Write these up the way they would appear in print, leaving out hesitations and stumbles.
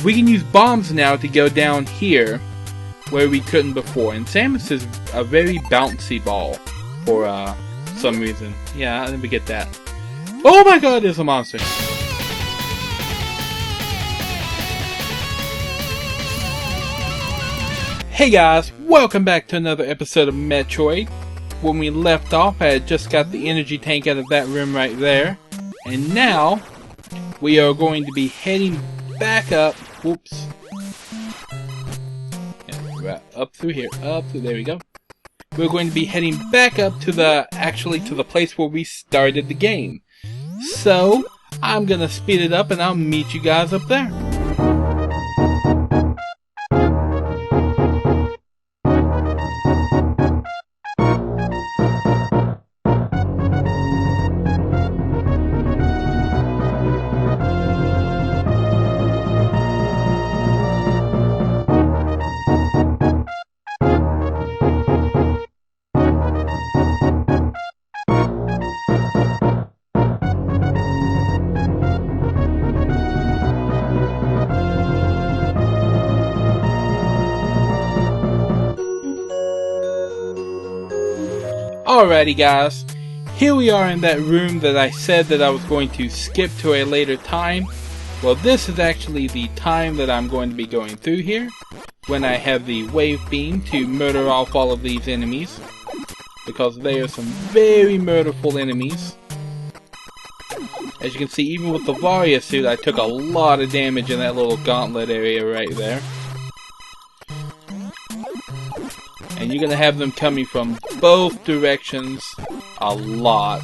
we can use bombs now to go down here where we couldn't before. And Samus is a very bouncy ball for some reason. Yeah, let me get that. Oh my god, there's a monster! Hey guys, welcome back to another episode of Metroid. When we left off, I had just got the energy tank out of that room right there. And now, we are going to be heading back up. Whoops. Yeah, right up through here. There we go. We're going to be heading back up to the place where we started the game. So, I'm gonna speed it up and I'll meet you guys up there. Alrighty guys, here we are in that room that I said that I was going to skip to a later time. Well, this is actually the time that I'm going to be going through here, when I have the wave beam to murder off all of these enemies, because they are some very murderful enemies. As you can see, even with the Varia suit, I took a lot of damage in that little gauntlet area right there. And you're going to have them coming from both directions a lot.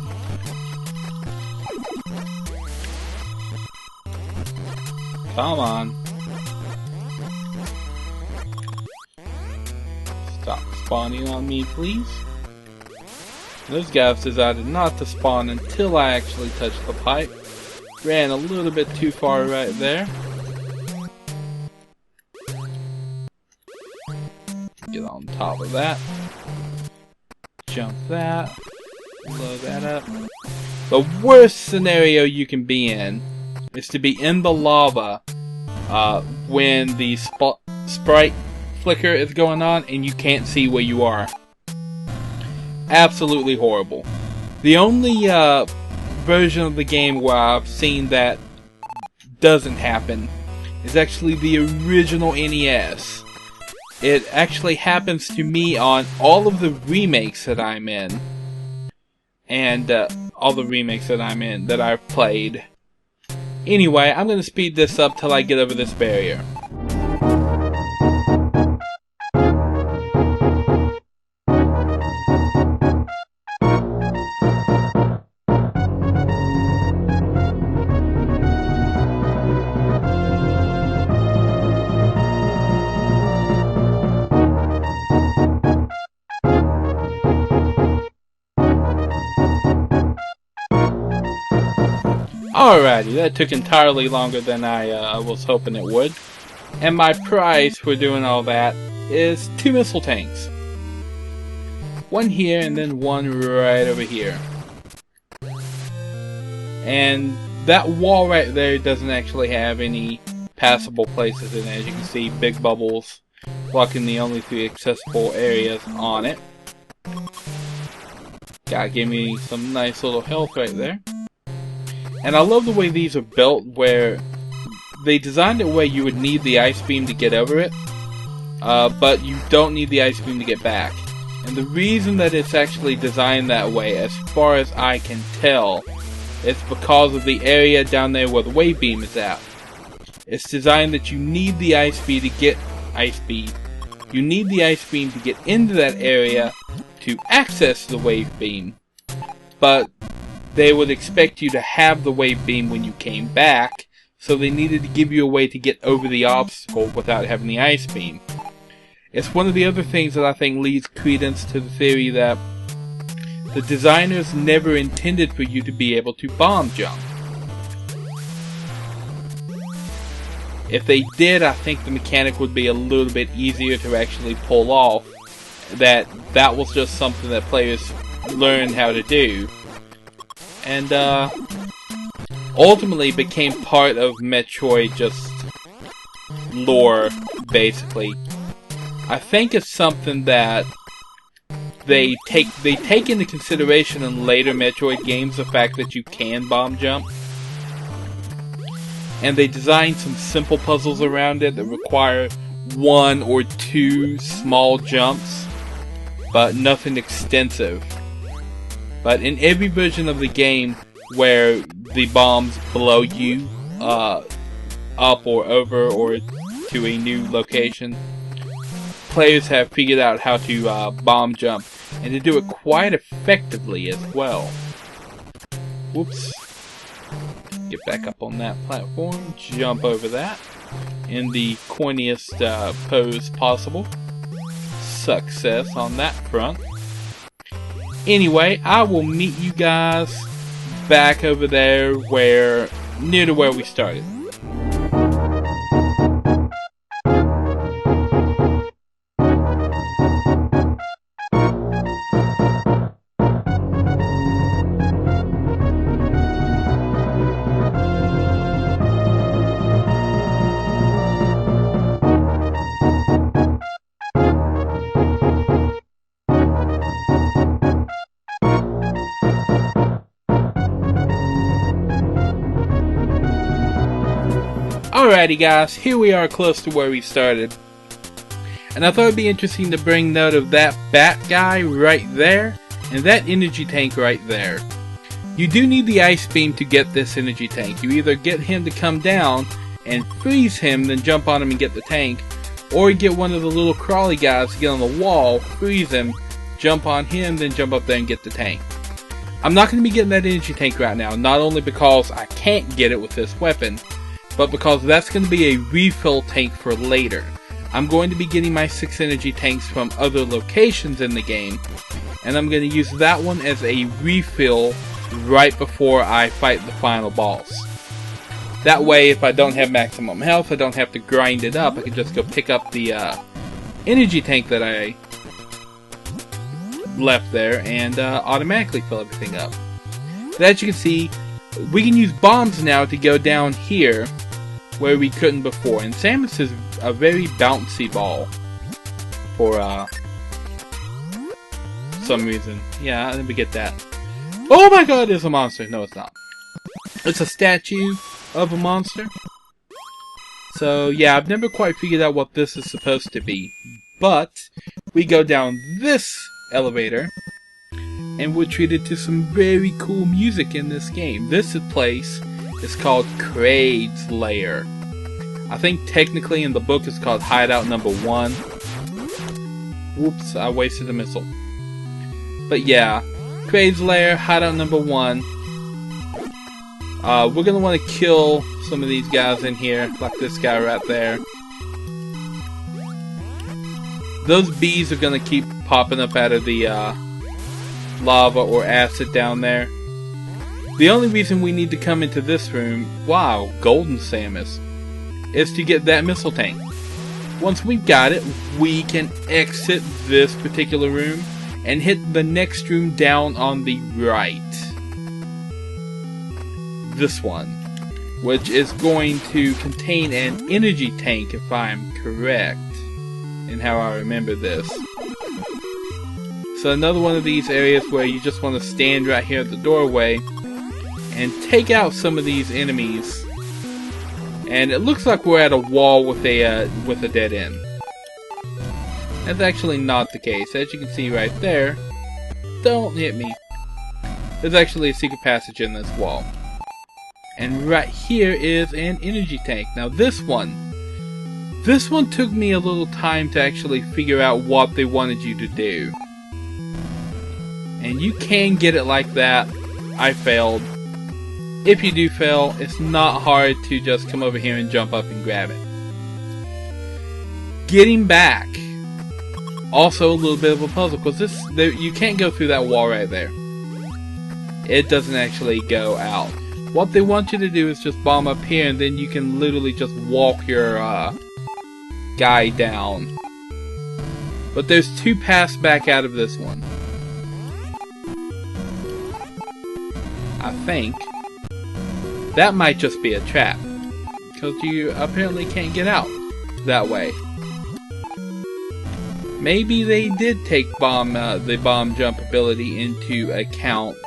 Come on. Stop spawning on me, please. Those guys decided not to spawn until I actually touched the pipe. Ran a little bit too far right there. Get on top of that. Jump that. Blow that up. The worst scenario you can be in is to be in the lava when the sprite flicker is going on and you can't see where you are. Absolutely horrible. The only version of the game where I've seen that doesn't happen is actually the original NES. It actually happens to me on all of the remakes that I'm in. And all the remakes that I'm in, that I've played. Anyway, I'm going to speed this up till I get over this barrier. Alrighty, that took entirely longer than I was hoping it would. And my prize for doing all that is 2 missile tanks. One here and then one right over here. And that wall right there doesn't actually have any passable places in it. As you can see, big bubbles blocking the only 3 accessible areas on it. Gotta give me some nice little health right there. And I love the way these are built, where they designed it where you would need the ice beam to get over it, but you don't need the ice beam to get back. And the reason that it's actually designed that way, as far as I can tell, is because of the area down there where the wave beam is at. It's designed that you need the ice beam to get You need the ice beam to get into that area to access the wave beam, but they would expect you to have the wave beam when you came back, so they needed to give you a way to get over the obstacle without having the ice beam. It's one of the other things that I think leads credence to the theory that the designers never intended for you to be able to bomb jump. If they did, I think the mechanic would be a little bit easier to actually pull off. That was just something that players learned how to do. And ultimately became part of Metroid just lore, basically. I think it's something that they take into consideration in later Metroid games, the fact that you can bomb jump. And they designed some simple puzzles around it that require 1 or 2 small jumps, but nothing extensive. But in every version of the game where the bombs blow you up or over or to a new location, players have figured out how to bomb jump, and to do it quite effectively as well. Whoops. Get back up on that platform, jump over that in the coiniest pose possible. Success on that front. Anyway, I will meet you guys back over there near to where we started. Alrighty guys, here we are close to where we started. And I thought it'd be interesting to bring note of that bat guy right there, and that energy tank right there. You do need the ice beam to get this energy tank. You either get him to come down and freeze him, then jump on him and get the tank, or you get one of the little crawly guys to get on the wall, freeze him, jump on him, then jump up there and get the tank. I'm not going to be getting that energy tank right now, not only because I can't get it with this weapon, but because that's going to be a refill tank for later. I'm going to be getting my 6 energy tanks from other locations in the game, and I'm going to use that one as a refill right before I fight the final boss. That way, if I don't have maximum health, I don't have to grind it up. I can just go pick up the energy tank that I left there and automatically fill everything up. But as you can see, we can use bombs now to go down here where we couldn't before. And Samus is a very bouncy ball for some reason. Yeah, let me get that. Oh my god, it's a monster. No, it's not. It's a statue of a monster. So yeah, I've never quite figured out what this is supposed to be. But we go down this elevator, and we're treated to some very cool music in this game. This place is called Kraid's Lair. I think technically in the book it's called Hideout Number 1. Whoops, I wasted a missile. But yeah, Kraid's Lair, Hideout Number 1. We're gonna want to kill some of these guys in here, like this guy right there. Those bees are gonna keep popping up out of the lava or acid down there. The only reason we need to come into this room, wow, Golden Samus, is to get that missile tank. Once we've got it, we can exit this particular room and hit the next room down on the right. This one, which is going to contain an energy tank, if I'm correct in how I remember this. So another one of these areas where you just want to stand right here at the doorway and take out some of these enemies. And it looks like we're at a wall with a dead end. That's actually not the case. As you can see right there, don't hit me. There's actually a secret passage in this wall. And right here is an energy tank. Now this one took me a little time to actually figure out what they wanted you to do. And you can get it like that. I failed. If you do fail, it's not hard to just come over here and jump up and grab it. Getting back, also a little bit of a puzzle, because you can't go through that wall right there. It doesn't actually go out. What they want you to do is just bomb up here, and then you can literally just walk your guy down. But there's 2 paths back out of this one. I think that might just be a trap, because you apparently can't get out. that way. Maybe they did take the bomb jump ability into account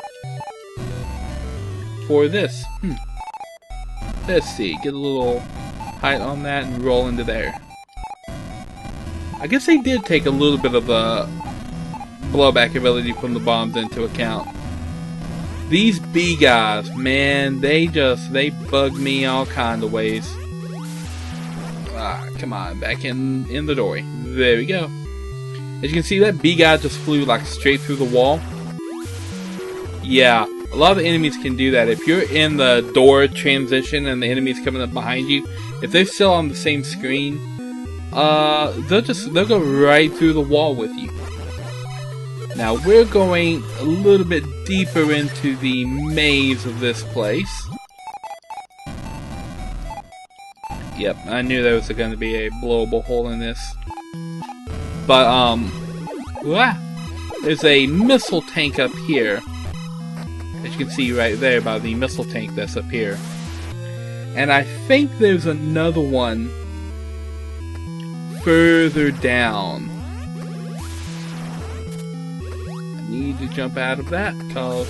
for this. Let's see, get a little height on that and roll into there. I guess they did take a little bit of the blowback ability from the bombs into account. These bee guys, man, they bug me all kind of ways. Come on, back in the doorway. There we go. As you can see, that bee guy just flew like straight through the wall. Yeah, a lot of the enemies can do that. If you're in the door transition and the enemy's coming up behind you, if they're still on the same screen, they'll go right through the wall with you. Now we're going a little bit deeper into the maze of this place. Yep, I knew there was going to be a blowable hole in this. But, there's a missile tank up here. As you can see right there by the missile tank that's up here. And I think there's another one further down. I need to jump out of that because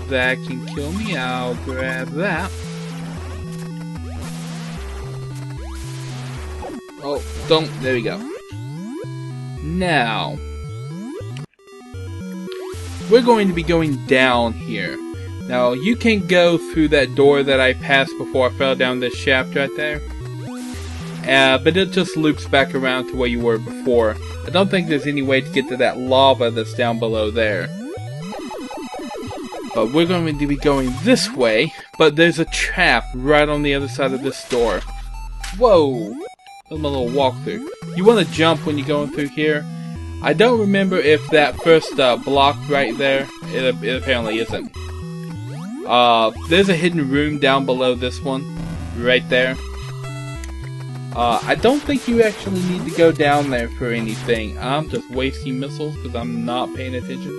that can kill me. I'll grab that. Oh, don't. There we go. Now, we're going to be going down here. Now, you can go through that door that I passed before I fell down this shaft right there. But it just loops back around to where you were before. I don't think there's any way to get to that lava that's down below there. But we're going to be going this way, but there's a trap right on the other side of this door. Whoa! That's my little walkthrough. You want to jump when you're going through here. I don't remember if that first block right there, it apparently isn't. There's a hidden room down below this one, right there. I don't think you actually need to go down there for anything. I'm just wasting missiles because I'm not paying attention.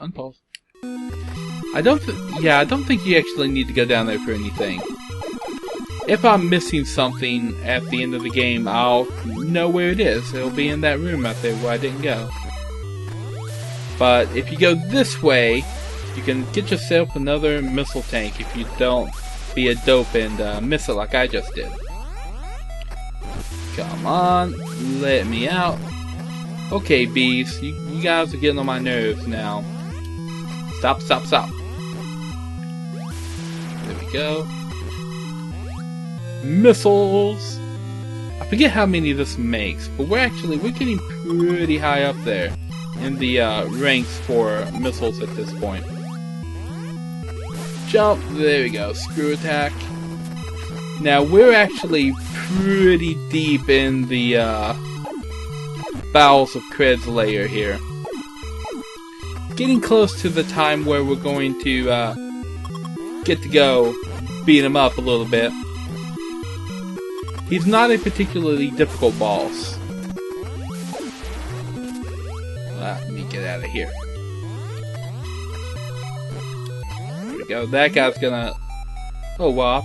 Unpause. I don't think you actually need to go down there for anything. If I'm missing something at the end of the game, I'll know where it is. It'll be in that room out there where I didn't go. But if you go this way, you can get yourself another missile tank if you don't be a dope and miss it like I just did. Come on, let me out. Okay, bees, you guys are getting on my nerves now. Stop, stop, stop. There we go. Missiles! I forget how many this makes, but we're getting pretty high up there in the ranks for missiles at this point. Jump, there we go, screw attack. Now we're actually pretty deep in the bowels of Kraid's lair here. Getting close to the time where we're going to get to go beat him up a little bit. He's not a particularly difficult boss. Let me get out of here. There we go. That guy's gonna... Oh well,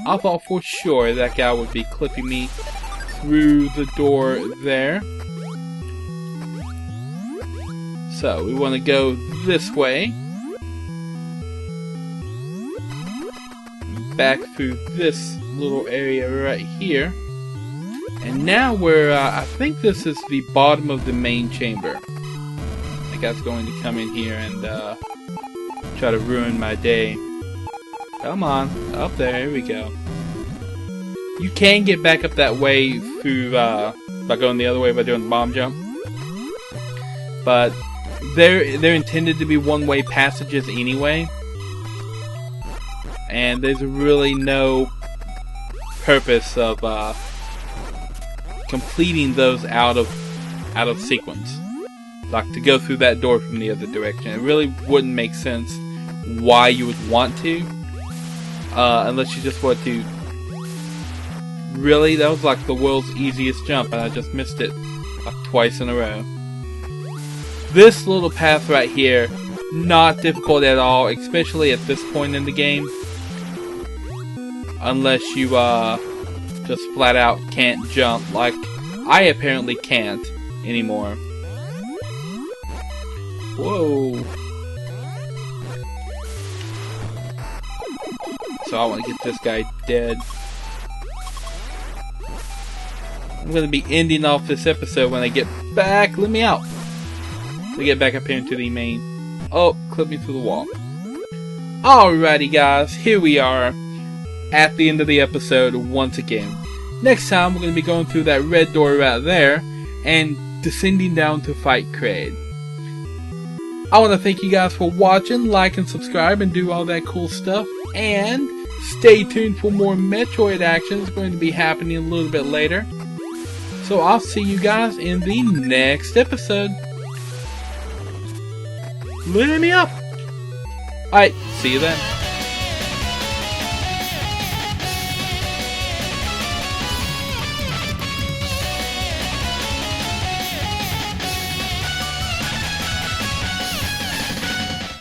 I thought for sure that guy would be clipping me through the door there. So, we want to go this way. Back through this little area right here. And now we're, I think this is the bottom of the main chamber. That guy's going to come in here and try to ruin my day. Come on, up there, here we go. You can get back up that way through, by going the other way by doing the bomb jump. But they're intended to be one-way passages anyway. And there's really no purpose of completing those out of sequence. Like to go through that door from the other direction. It really wouldn't make sense why you would want to. Unless you just want to. Really, that was like the world's easiest jump and I just missed it like twice in a row. This little path right here, not difficult at all, especially at this point in the game. Unless you just flat out can't jump like I apparently can't anymore. Whoa. So I want to get this guy dead. I'm going to be ending off this episode when I get back. Let me out. To get back up here into the main. Oh, clip me through the wall. Alrighty guys, here we are at the end of the episode once again. Next time we're going to be going through that red door right there and descending down to fight Kraid. I want to thank you guys for watching, like and subscribe and do all that cool stuff. And stay tuned for more Metroid action. It's going to be happening a little bit later. So I'll see you guys in the next episode. Let me up. Alright, see you then.